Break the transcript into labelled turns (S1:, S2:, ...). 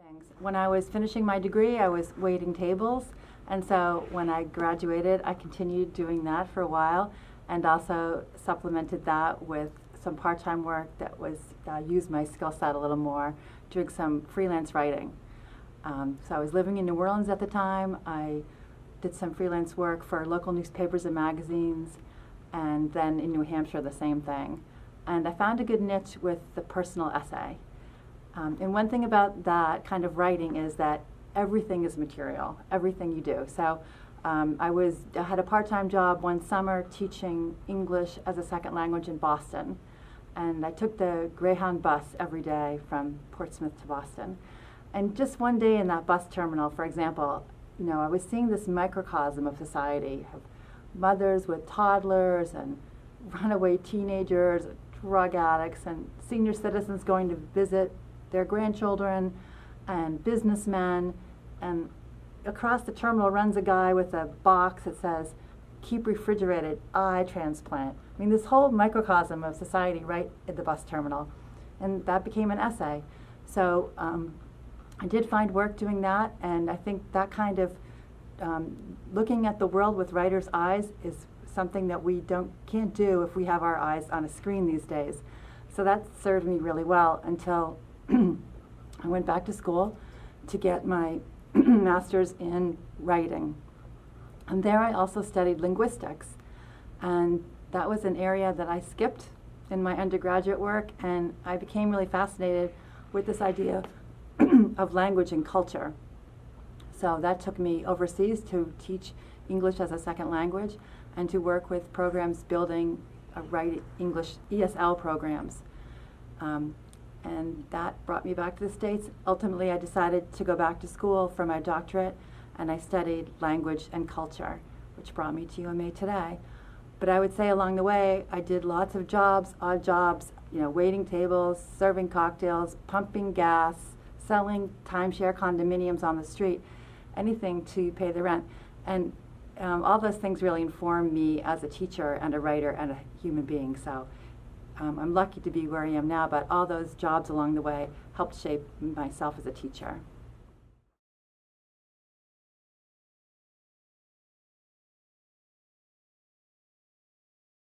S1: Things. When I was finishing my degree, I was waiting tables, and so when I graduated, I continued doing that for a while, and also supplemented that with some part-time work that was used my skill set a little more, doing some freelance writing. So I was living in New Orleans at the time. I did some freelance work for local newspapers and magazines, and then in New Hampshire, the same thing. And I found a good niche with the personal essay. And one thing about that kind of writing is that everything is material, everything you do. So I had a part-time job one summer teaching English as a second language in Boston. And I took the Greyhound bus every day from Portsmouth to Boston. And just one day in that bus terminal, for example, I was seeing this microcosm of society, of mothers with toddlers and runaway teenagers, drug addicts, and senior citizens going to visit their grandchildren, and businessmen. And across the terminal runs a guy with a box that says, "Keep refrigerated, eye transplant." I mean, this whole microcosm of society right at the bus terminal. And that became an essay. So I did find work doing that, and I think that kind of looking at the world with writer's eyes is something that we can't do if we have our eyes on a screen these days. So that served me really well until I went back to school to get my master's in writing. And there I also studied linguistics. And that was an area that I skipped in my undergraduate work, and I became really fascinated with this idea of language and culture. So that took me overseas to teach English as a second language and to work with programs building writing English ESL programs. And that brought me back to the States. Ultimately, I decided to go back to school for my doctorate, and I studied language and culture, which brought me to UMA today. But I would say along the way, I did lots of jobs, odd jobs, waiting tables, serving cocktails, pumping gas, selling timeshare condominiums on the street, anything to pay the rent. And all those things really informed me as a teacher and a writer and a human being. So I'm lucky to be where I am now, but all those jobs along the way helped shape myself as a teacher.